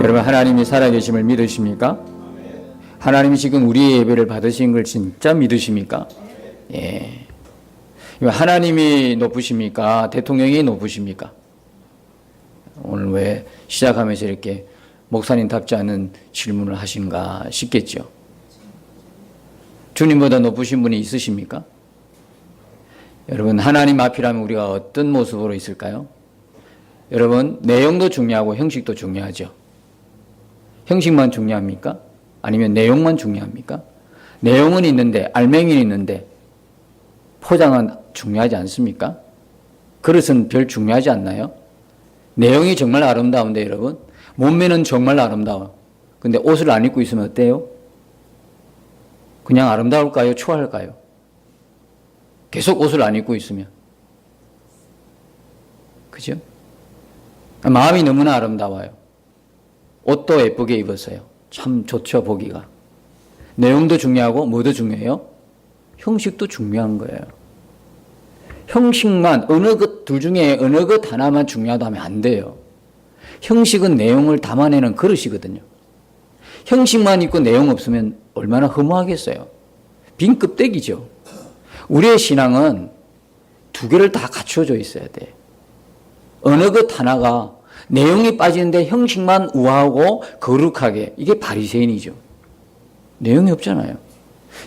여러분, 하나님이 살아계심을 믿으십니까? 하나님이 지금 우리의 예배를 받으신 걸 진짜 믿으십니까? 예. 하나님이 높으십니까? 대통령이 높으십니까? 오늘 왜 시작하면서 이렇게 목사님답지 않은 질문을 하신가 싶겠죠. 주님보다 높으신 분이 있으십니까? 여러분, 하나님 앞이라면 우리가 어떤 모습으로 있을까요? 여러분, 내용도 중요하고 형식도 중요하죠. 형식만 중요합니까? 아니면 내용만 중요합니까? 내용은 있는데, 알맹이는 있는데 포장은 중요하지 않습니까? 그릇은 별 중요하지 않나요? 내용이 정말 아름다운데 여러분, 몸매는 정말 아름다워. 근데 옷을 안 입고 있으면 어때요? 그냥 아름다울까요? 추할까요? 계속 옷을 안 입고 있으면. 그죠? 마음이 너무나 아름다워요. 옷도 예쁘게 입었어요. 참 좋죠, 보기가. 내용도 중요하고 뭐도 중요해요? 형식도 중요한 거예요. 형식만 어느 것 둘 중에 어느 것 하나만 중요하다 하면 안 돼요. 형식은 내용을 담아내는 그릇이거든요. 형식만 있고 내용 없으면 얼마나 허무하겠어요. 빈 껍데기죠. 우리의 신앙은 두 개를 다 갖춰져 있어야 돼. 어느 것 하나가 내용이 빠지는데 형식만 우아하고 거룩하게, 이게 바리새인이죠. 내용이 없잖아요.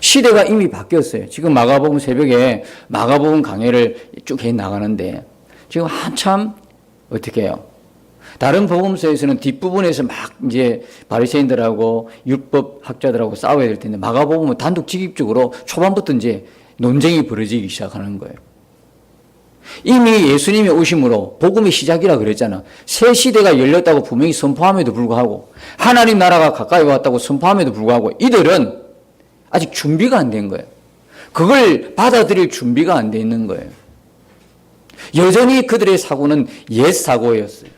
시대가 이미 바뀌었어요. 지금 마가복음 새벽에 마가복음 강해를 쭉 해 나가는데 지금 한참 어떻게 해요? 다른 복음서에서는 뒷부분에서 막 이제 바리새인들하고 율법 학자들하고 싸워야 될 텐데 마가복음은 단독 직입적으로 초반부터 이제 논쟁이 벌어지기 시작하는 거예요. 이미 예수님의 오심으로 복음의 시작이라 그랬잖아. 새 시대가 열렸다고 분명히 선포함에도 불구하고, 하나님 나라가 가까이 왔다고 선포함에도 불구하고 이들은 아직 준비가 안 된 거예요. 그걸 받아들일 준비가 안 돼 있는 거예요. 여전히 그들의 사고는 옛 사고였어요.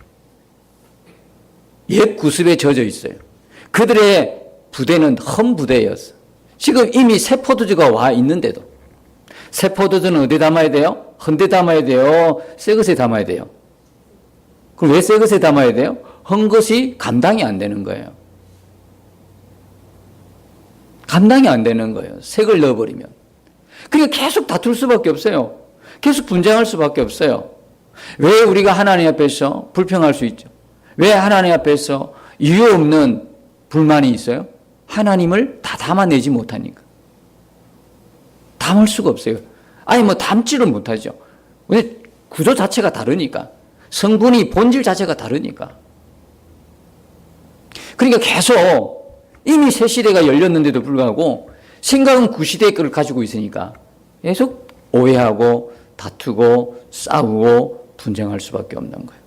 옛 구습에 젖어 있어요. 그들의 부대는 험 부대였어요. 지금 이미 새 포도주가 와 있는데도. 새 포도주는 어디 담아야 돼요? 헌데 담아야 돼요? 새 것에 담아야 돼요? 그럼 왜 새 것에 담아야 돼요? 헌 것이 감당이 안 되는 거예요. 감당이 안 되는 거예요. 새 걸 넣어버리면. 그러니까 계속 다툴 수밖에 없어요. 계속 분쟁할 수밖에 없어요. 왜 우리가 하나님 앞에서 불평할 수 있죠? 왜 하나님 앞에서 이유 없는 불만이 있어요? 하나님을 다 담아내지 못하니까. 담을 수가 없어요. 아니 뭐 담지를 못하죠. 왜? 구조 자체가 다르니까. 성분이 본질 자체가 다르니까. 그러니까 계속 이미 새 시대가 열렸는데도 불구하고 생각은 구시대의 걸 가지고 있으니까 계속 오해하고 다투고 싸우고 분쟁할 수밖에 없는 거예요.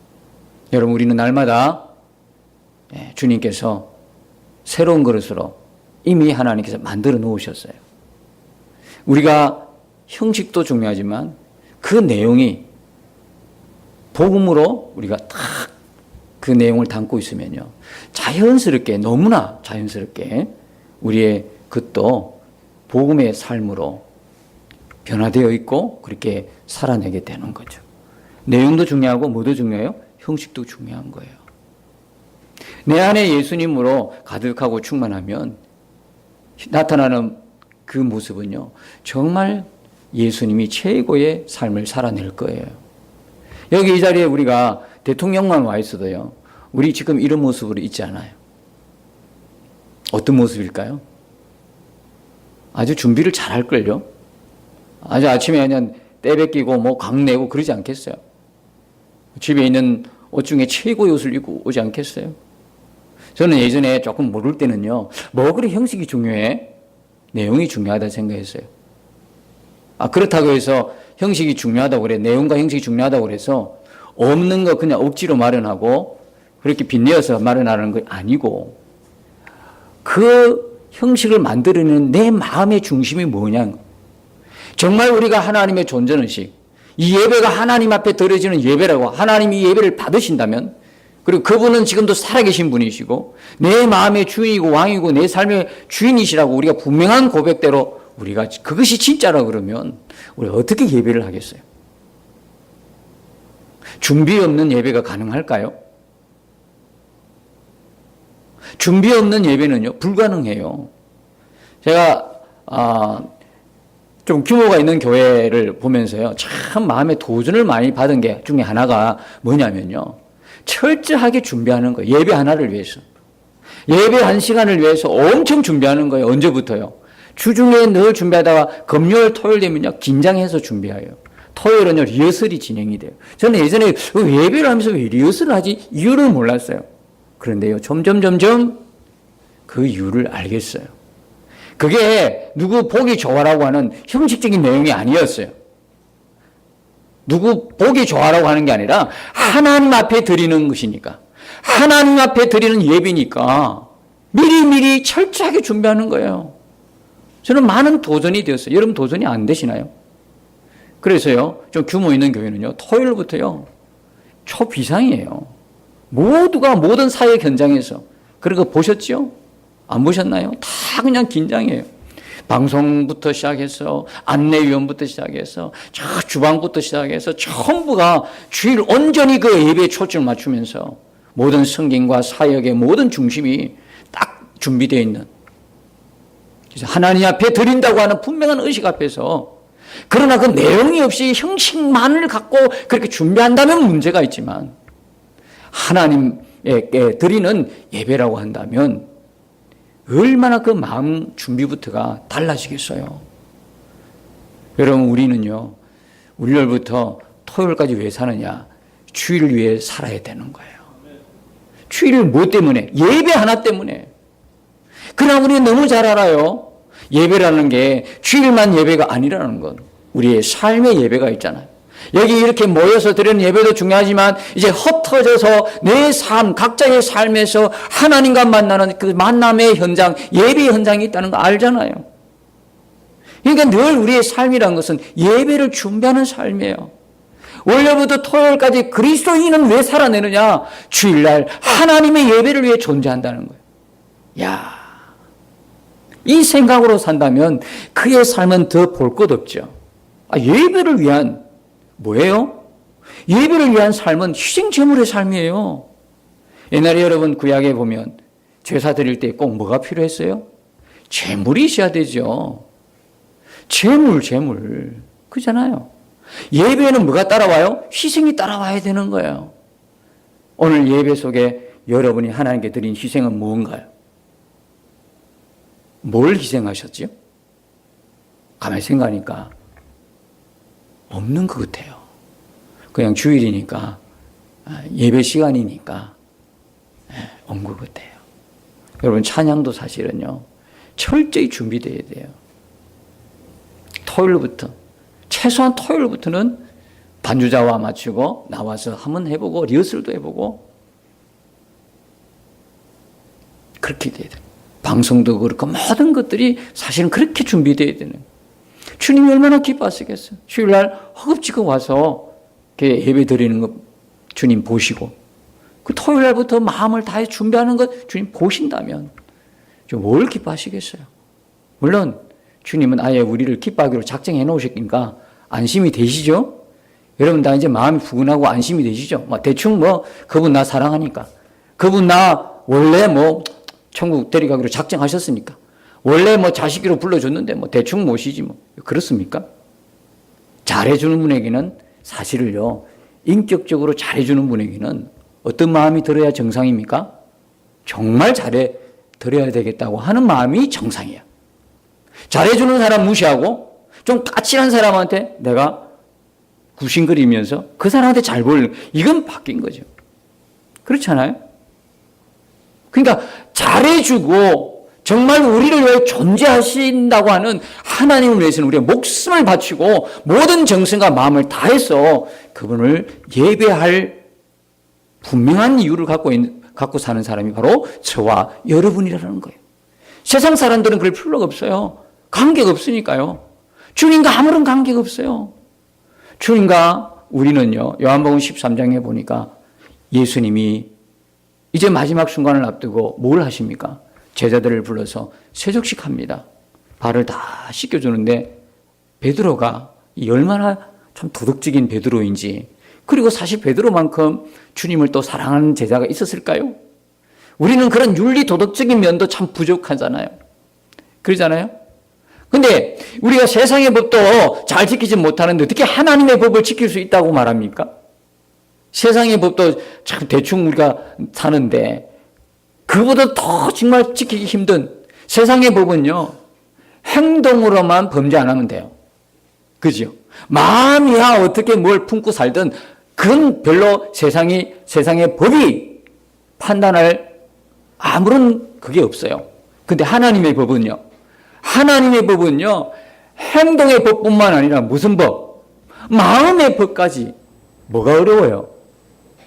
여러분, 우리는 날마다 주님께서 새로운 그릇으로 이미 하나님께서 만들어 놓으셨어요. 우리가 형식도 중요하지만 그 내용이 복음으로 우리가 딱 그 내용을 담고 있으면요, 자연스럽게, 너무나 자연스럽게 우리의 것도 복음의 삶으로 변화되어 있고 그렇게 살아내게 되는 거죠. 내용도 중요하고 뭐도 중요해요? 형식도 중요한 거예요. 내 안에 예수님으로 가득하고 충만하면 나타나는 그 모습은요, 정말 예수님이 최고의 삶을 살아낼 거예요. 여기 이 자리에 우리가 대통령만 와 있어도요, 우리 지금 이런 모습으로 있지 않아요. 어떤 모습일까요? 아주 준비를 잘 할걸요? 아주 아침에 그냥 때 뱉기고 뭐 강내고 그러지 않겠어요? 집에 있는 옷 중에 최고의 옷을 입고 오지 않겠어요? 저는 예전에 조금 모를 때는요, 뭐 그리 형식이 중요해? 내용이 중요하다 생각했어요. 그렇다고 해서 형식이 중요하다고 그래. 내용과 형식이 중요하다고 그래서 없는 거 그냥 억지로 마련하고 그렇게 빚내어서 마련하는 거 아니고, 그 형식을 만들어내는 내 마음의 중심이 뭐냐. 정말 우리가 하나님의 존재의식, 이 예배가 하나님 앞에 드려지는 예배라고, 하나님이 예배를 받으신다면, 그리고 그분은 지금도 살아계신 분이시고 내 마음의 주인이고 왕이고 내 삶의 주인이시라고 우리가 분명한 고백대로 우리가 그것이 진짜라 그러면 우리가 어떻게 예배를 하겠어요? 준비 없는 예배가 가능할까요? 준비 없는 예배는요, 불가능해요. 제가, 좀 규모가 있는 교회를 보면서요, 참 마음에 도전을 많이 받은 게 중에 하나가 뭐냐면요, 철저하게 준비하는 거예요. 예배 하나를 위해서. 예배 한 시간을 위해서 엄청 준비하는 거예요. 언제부터요? 주중에 늘 준비하다가 금요일, 토요일 되면요, 긴장해서 준비해요. 토요일은요, 리허설이 진행이 돼요. 저는 예전에 예배를 하면서 왜 리허설을 하지? 이유를 몰랐어요. 그런데요, 점점 그 이유를 알겠어요. 그게 누구 보기 좋아라고 하는 형식적인 내용이 아니었어요. 누구 보기 좋아라고 하는 게 아니라 하나님 앞에 드리는 것이니까. 하나님 앞에 드리는 예배니까 미리미리 철저하게 준비하는 거예요. 저는 많은 도전이 되었어요. 여러분 도전이 안 되시나요? 그래서요, 좀 규모 있는 교회는요, 토요일부터요, 초비상이에요. 모두가 모든 사회 현장에서. 그런 거 보셨죠? 안 보셨나요? 다 그냥 긴장해요. 방송부터 시작해서 안내위원부터 시작해서 저 주방부터 시작해서 전부가 주일 온전히 그 예배에 초점을 맞추면서 모든 성경과 사역의 모든 중심이 딱 준비되어 있는, 그래서 하나님 앞에 드린다고 하는 분명한 의식 앞에서, 그러나 그 내용이 없이 형식만을 갖고 그렇게 준비한다면 문제가 있지만 하나님께 드리는 예배라고 한다면 얼마나 그 마음 준비부터가 달라지겠어요. 여러분, 우리는요, 월요일부터 토요일까지 왜 사느냐? 주일을 위해 살아야 되는 거예요. 주일을 뭐 때문에? 예배 하나 때문에. 그러나 우리는 너무 잘 알아요. 예배라는 게 주일만 예배가 아니라는 건. 우리의 삶의 예배가 있잖아요. 여기 이렇게 모여서 드리는 예배도 중요하지만 이제 흩어져서 내 삶, 각자의 삶에서 하나님과 만나는 그 만남의 현장, 예배 현장이 있다는 거 알잖아요. 그러니까 늘 우리의 삶이라는 것은 예배를 준비하는 삶이에요. 월요일부터 토요일까지 그리스도인은 왜 살아내느냐? 주일날 하나님의 예배를 위해 존재한다는 거예요. 야, 이 생각으로 산다면 그의 삶은 더 볼 것 없죠. 예배를 위한, 뭐예요? 예배를 위한 삶은 희생제물의 삶이에요. 옛날에 여러분 구약에 보면 제사 드릴 때 꼭 뭐가 필요했어요? 제물이 있어야 되죠. 제물. 그잖아요. 예배에는 뭐가 따라와요? 희생이 따라와야 되는 거예요. 오늘 예배 속에 여러분이 하나님께 드린 희생은 무언가요? 뭘 희생하셨죠? 가만히 생각하니까 없는 것 같아요. 그냥 주일이니까, 예배 시간이니까 온 것 같아요. 여러분, 찬양도 사실은요, 철저히 준비되어야 돼요. 토요일부터, 최소한 토요일부터는 반주자와 맞추고 나와서 한번 해보고 리허설도 해보고 그렇게 돼야 돼요. 방송도 그렇고 모든 것들이 사실은 그렇게 준비되어야 되는 거예요. 주님이 얼마나 기뻐하시겠어요. 주일날 허겁지겁 와서 예배 드리는 거 주님 보시고, 그 토요일날부터 마음을 다해 준비하는 것 주님 보신다면 뭘 기뻐하시겠어요. 물론 주님은 아예 우리를 기뻐하기로 작정해 놓으셨으니까 안심이 되시죠? 여러분 다 이제 마음이 부근하고 안심이 되시죠? 대충 그분 나 사랑하니까, 그분 나 원래 천국 데려가기로 작정하셨으니까, 원래 자식으로 불러줬는데 대충 모시지 그렇습니까? 잘해주는 분에게는 사실을요, 인격적으로 잘해주는 분에게는 어떤 마음이 들어야 정상입니까? 정말 잘해 드려야 되겠다고 하는 마음이 정상이야. 잘해주는 사람 무시하고 좀 까칠한 사람한테 내가 구신거리면서 그 사람한테 잘 보이는, 이건 바뀐 거죠. 그렇잖아요? 그러니까 잘해주고 정말 우리를 위해 존재하신다고 하는 하나님을 위해서는 우리가 목숨을 바치고 모든 정성과 마음을 다해서 그분을 예배할 분명한 이유를 갖고 사는 사람이 바로 저와 여러분이라는 거예요. 세상 사람들은 그럴 필요가 없어요. 관계가 없으니까요. 주님과 아무런 관계가 없어요. 주님과 우리는요, 요한복음 13장에 보니까 예수님이 이제 마지막 순간을 앞두고 뭘 하십니까? 제자들을 불러서 세족식 합니다. 발을 다 씻겨주는데 베드로가 얼마나 참 도덕적인 베드로인지, 그리고 사실 베드로만큼 주님을 또 사랑하는 제자가 있었을까요? 우리는 그런 윤리 도덕적인 면도 참 부족하잖아요. 그러잖아요. 근데 우리가 세상의 법도 잘 지키지 못하는데 어떻게 하나님의 법을 지킬 수 있다고 말합니까? 세상의 법도 참 대충 우리가 사는데 그보다 더 정말 지키기 힘든 세상의 법은요, 행동으로만 범죄 안 하면 돼요. 그죠? 마음이야 어떻게 뭘 품고 살든 그건 별로 세상의 법이 판단할 아무런 그게 없어요. 근데 하나님의 법은요, 행동의 법뿐만 아니라 무슨 법? 마음의 법까지. 뭐가 어려워요?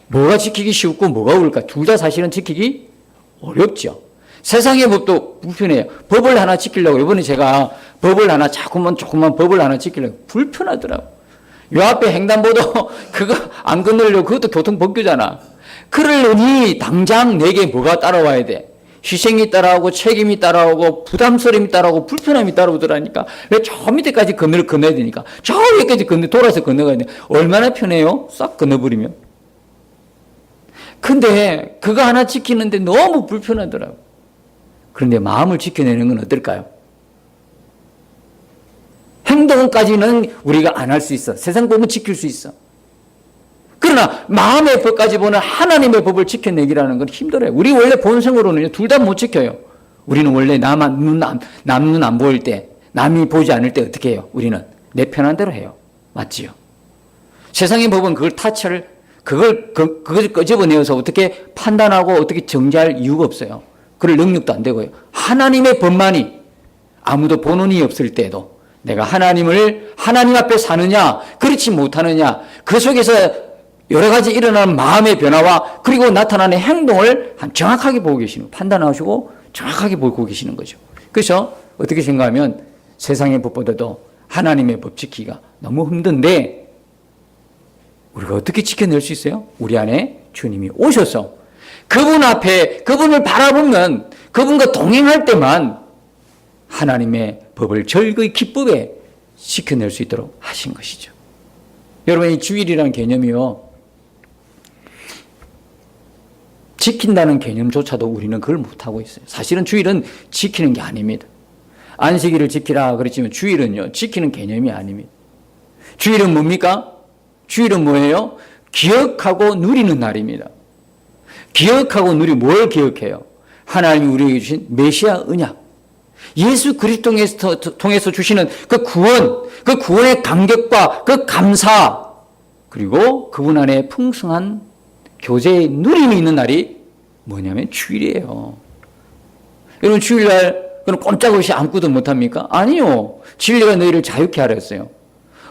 뭐가 지키기 쉽고 뭐가 어려울까? 둘 다 사실은 지키기 어렵죠. 세상의 법도 불편해요. 법을 하나 지키려고, 이번에 제가 법을 하나 조금만 법을 하나 지키려고 불편하더라고. 요 앞에 횡단보도 그거 안 건너려고 그것도 교통법규잖아. 그러려니 당장 내게 뭐가 따라와야 돼? 희생이 따라오고 책임이 따라오고 부담스러움이 따라오고 불편함이 따라오더라니까. 왜 저 밑에까지 건너야 되니까. 저 위에까지 돌아서 건너가야 돼. 얼마나 편해요? 싹 건너버리면. 근데 그거 하나 지키는데 너무 불편하더라고. 그런데 마음을 지켜내는 건 어떨까요? 행동까지는 우리가 안 할 수 있어. 세상 법은 지킬 수 있어. 그러나 마음의 법까지 보는 하나님의 법을 지켜내기라는 건 힘들어요. 우리 원래 본성으로는 둘 다 못 지켜요. 우리는 원래 남 눈 안 보일 때, 남이 보지 않을 때 어떻게 해요? 우리는 내 편한 대로 해요. 맞지요? 세상의 법은 그걸 끄집어내어서 어떻게 판단하고 어떻게 정죄할 이유가 없어요. 그럴 능력도 안 되고요. 하나님의 법만이 아무도 보는 이 없을 때도 내가 하나님 앞에 사느냐, 그렇지 못하느냐, 그 속에서 여러 가지 일어나는 마음의 변화와 그리고 나타나는 행동을 정확하게 보고 계시는, 판단하시고 정확하게 보고 계시는 거죠. 그래서 어떻게 생각하면 세상의 법보다도 하나님의 법 지키기가 너무 힘든데 우리가 어떻게 지켜낼 수 있어요? 우리 안에 주님이 오셔서 그분 앞에, 그분을 바라보면 그분과 동행할 때만 하나님의 법을 절거의 기쁨에 지켜낼 수 있도록 하신 것이죠. 여러분, 이 주일이라는 개념이요, 지킨다는 개념조차도 우리는 그걸 못하고 있어요. 사실은 주일은 지키는 게 아닙니다. 안식일을 지키라 그랬지만 주일은요, 지키는 개념이 아닙니다. 주일은 뭡니까? 주일은 뭐예요? 기억하고 누리는 날입니다. 기억하고 뭘 기억해요? 하나님이 우리에게 주신 메시아 언약, 예수 그리스도 통해서 주시는 그 구원의 감격과 그 감사, 그리고 그분 안에 풍성한 교제의 누림이 있는 날이 뭐냐면 주일이에요. 여러분, 주일날 그럼 꼼짝없이 아무것도 못합니까? 아니요. 진리가 너희를 자유케 하라 했어요.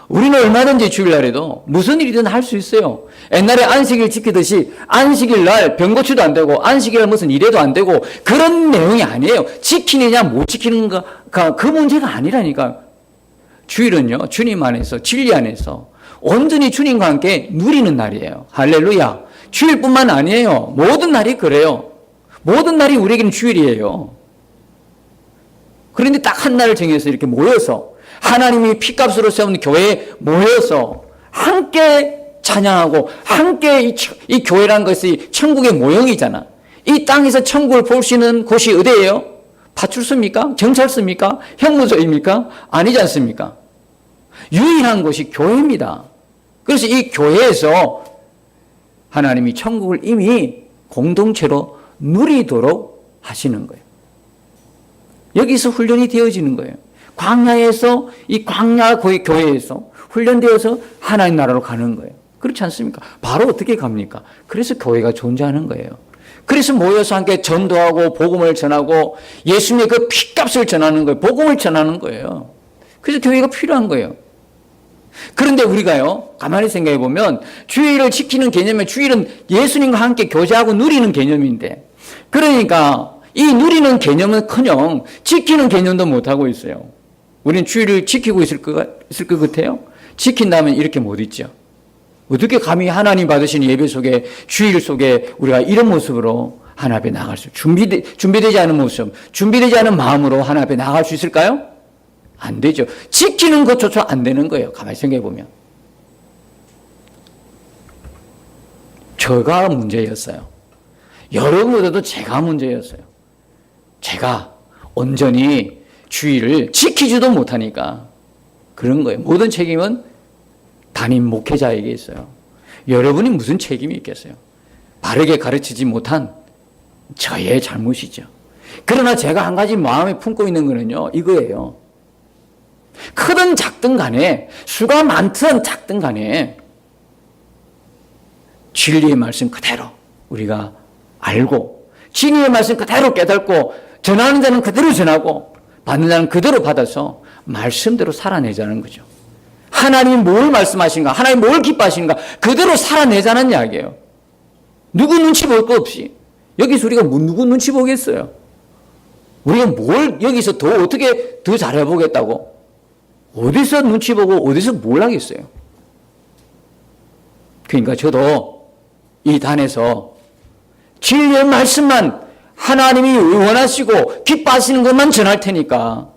우리는 얼마든지 주일날에도 무슨 일이든 할 수 있어요. 옛날에 안식일 지키듯이 안식일날 병고치도 안 되고 안식일날 무슨 일해도 안 되고 그런 내용이 아니에요. 지키느냐 못 지키는가 그 문제가 아니라니까. 주일은요, 주님 안에서, 진리 안에서 온전히 주님과 함께 누리는 날이에요. 할렐루야. 주일뿐만 아니에요. 모든 날이 그래요. 모든 날이 우리에게는 주일이에요. 그런데 딱 한 날을 정해서 이렇게 모여서 하나님이 피값으로 세운 교회에 모여서 함께 찬양하고 함께 이 교회라는 것이 천국의 모형이잖아. 이 땅에서 천국을 볼 수 있는 곳이 어디예요? 파출소입니까? 경찰서입니까? 형무소입니까? 아니지 않습니까? 유일한 곳이 교회입니다. 그래서 이 교회에서 하나님이 천국을 이미 공동체로 누리도록 하시는 거예요. 여기서 훈련이 되어지는 거예요. 광야에서, 이 광야 교회에서 훈련되어서 하나님 나라로 가는 거예요. 그렇지 않습니까? 바로 어떻게 갑니까? 그래서 교회가 존재하는 거예요. 그래서 모여서 함께 전도하고 복음을 전하고 예수님의 그 피값을 전하는 거예요. 복음을 전하는 거예요. 그래서 교회가 필요한 거예요. 그런데 우리가요, 가만히 생각해 보면 주일을 지키는 개념은, 주일은 예수님과 함께 교제하고 누리는 개념인데, 그러니까 이 누리는 개념은커녕 지키는 개념도 못하고 있어요. 우리는 주일을 지키고 있을 것 같아요? 지킨다면 이렇게 못 있죠. 어떻게 감히 하나님 받으신 예배 속에, 주일 속에 우리가 이런 모습으로 하나님 앞에 나갈 수, 준비되지 않은 모습, 준비되지 않은 마음으로 하나님 앞에 나갈 수 있을까요? 안 되죠. 지키는 것조차 안 되는 거예요. 가만히 생각해 보면. 저가 문제였어요. 여러분보다도 제가 문제였어요. 제가 온전히 주의를 지키지도 못하니까 그런 거예요. 모든 책임은 담임 목회자에게 있어요. 여러분이 무슨 책임이 있겠어요? 바르게 가르치지 못한 저의 잘못이죠. 그러나 제가 한 가지 마음에 품고 있는 거는요, 이거예요. 크든 작든 간에, 수가 많든 작든 간에 진리의 말씀 그대로 우리가 알고, 진리의 말씀 그대로 깨닫고, 전하는 자는 그대로 전하고, 받는 자는 그대로 받아서 말씀대로 살아내자는 거죠. 하나님이 뭘 말씀하신가, 하나님이 뭘 기뻐하신가 그대로 살아내자는 이야기예요. 누구 눈치 볼 거 없이. 여기서 우리가 누구 눈치 보겠어요? 우리가 뭘 여기서 더 어떻게 더 잘해보겠다고? 어디서 눈치 보고 어디서 뭘 하겠어요? 그러니까 저도 이 단에서 진리의 말씀만 하나님이 원하시고 기뻐하시는 것만 전할 테니까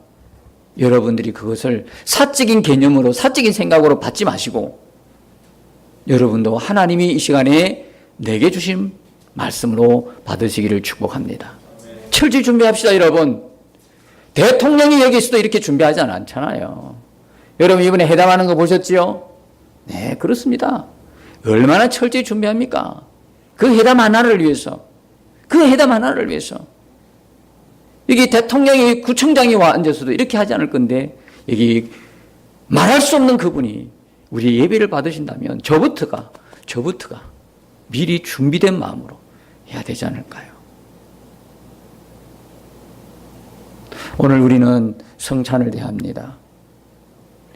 여러분들이 그것을 사적인 개념으로, 사적인 생각으로 받지 마시고 여러분도 하나님이 이 시간에 내게 주신 말씀으로 받으시기를 축복합니다. 철저히 준비합시다, 여러분. 대통령이 여기서도 이렇게 준비하지 않잖아요. 여러분 이번에 회담하는 거 보셨지요? 네, 그렇습니다. 얼마나 철저히 준비합니까? 그 회담 하나를 위해서, 그 회담 하나를 위해서. 여기 대통령이, 구청장이 와 앉아서도 이렇게 하지 않을 건데 여기 말할 수 없는 그분이 우리 예배를 받으신다면 저부터가 미리 준비된 마음으로 해야 되지 않을까요? 오늘 우리는 성찬을 대합니다.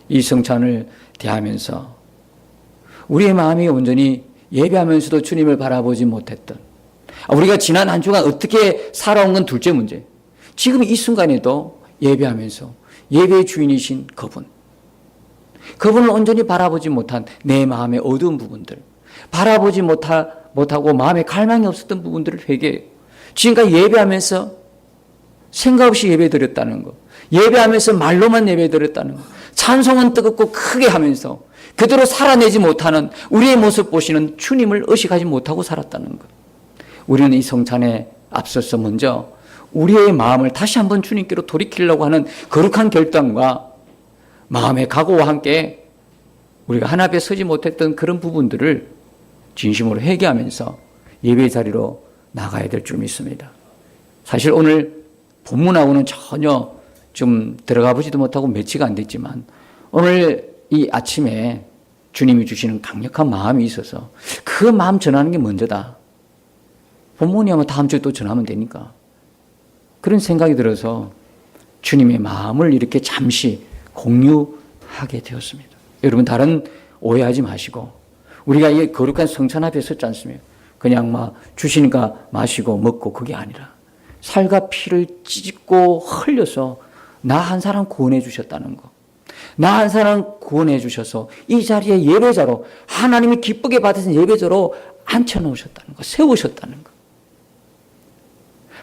이 성찬을 대하면서 우리의 마음이 온전히 예배하면서도 주님을 바라보지 못했던, 우리가 지난 한 주간 어떻게 살아온 건 둘째 문제, 지금 이 순간에도 예배하면서 예배의 주인이신 그분을 온전히 바라보지 못한 내 마음의 어두운 부분들, 바라보지 못하고 마음에 갈망이 없었던 부분들을 회개해요. 지금까지 예배하면서 생각 없이 예배드렸다는 것, 예배하면서 말로만 예배드렸다는 것, 찬송은 뜨겁고 크게 하면서 그대로 살아내지 못하는 우리의 모습 보시는 주님을 의식하지 못하고 살았다는 것. 우리는 이 성찬에 앞서서 먼저 우리의 마음을 다시 한번 주님께로 돌이키려고 하는 거룩한 결단과 마음의 각오와 함께 우리가 하나 앞에 서지 못했던 그런 부분들을 진심으로 회개하면서 예배의 자리로 나가야 될 줄 믿습니다. 사실 오늘 본문하고는 전혀 좀 들어가 보지도 못하고 며칠 안 됐지만 오늘 이 아침에 주님이 주시는 강력한 마음이 있어서 그 마음 전하는 게 먼저다. 본문이 아마 다음 주에 또 전하면 되니까. 그런 생각이 들어서 주님의 마음을 이렇게 잠시 공유하게 되었습니다. 여러분 다른 오해하지 마시고 우리가 이 거룩한 성찬 앞에 섰지 않습니까? 그냥 막 주시니까 마시고 먹고 그게 아니라 살과 피를 찢고 흘려서 나 한 사람 구원해 주셨다는 거. 나 한 사람 구원해 주셔서 이 자리에 예배자로 하나님이 기쁘게 받으신 예배자로 앉혀놓으셨다는 거. 세우셨다는 거.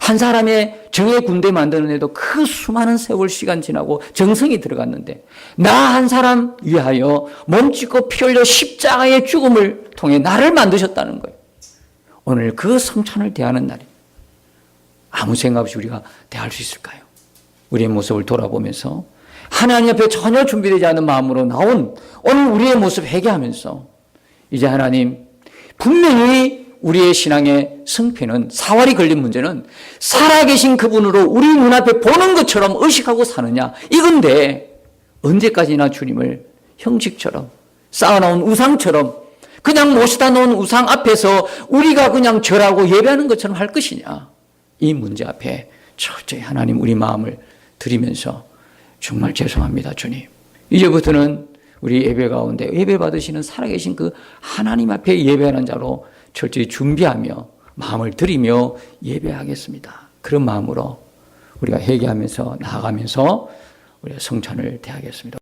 한 사람의 정의 군대 만드는 데도 그 수많은 세월 시간 지나고 정성이 들어갔는데 나 한 사람 위하여 몸짓고 피 흘려 십자가의 죽음을 통해 나를 만드셨다는 거예요. 오늘 그 성찬을 대하는 날이 아무 생각 없이 우리가 대할 수 있을까요? 우리의 모습을 돌아보면서 하나님 앞에 전혀 준비되지 않은 마음으로 나온 오늘 우리의 모습 회개하면서 이제 하나님 분명히 우리의 신앙의 승패는 사활이 걸린 문제는 살아계신 그분으로 우리 눈앞에 보는 것처럼 의식하고 사느냐 이건데 언제까지나 주님을 형식처럼 쌓아놓은 우상처럼 그냥 모시다 놓은 우상 앞에서 우리가 그냥 절하고 예배하는 것처럼 할 것이냐 이 문제 앞에 철저히 하나님 우리 마음을 드리면서 정말 죄송합니다 주님. 이제부터는 우리 예배 가운데 예배 받으시는 살아계신 그 하나님 앞에 예배하는 자로 철저히 준비하며 마음을 드리며 예배하겠습니다. 그런 마음으로 우리가 회개하면서 나아가면서 우리가 성찬을 대하겠습니다.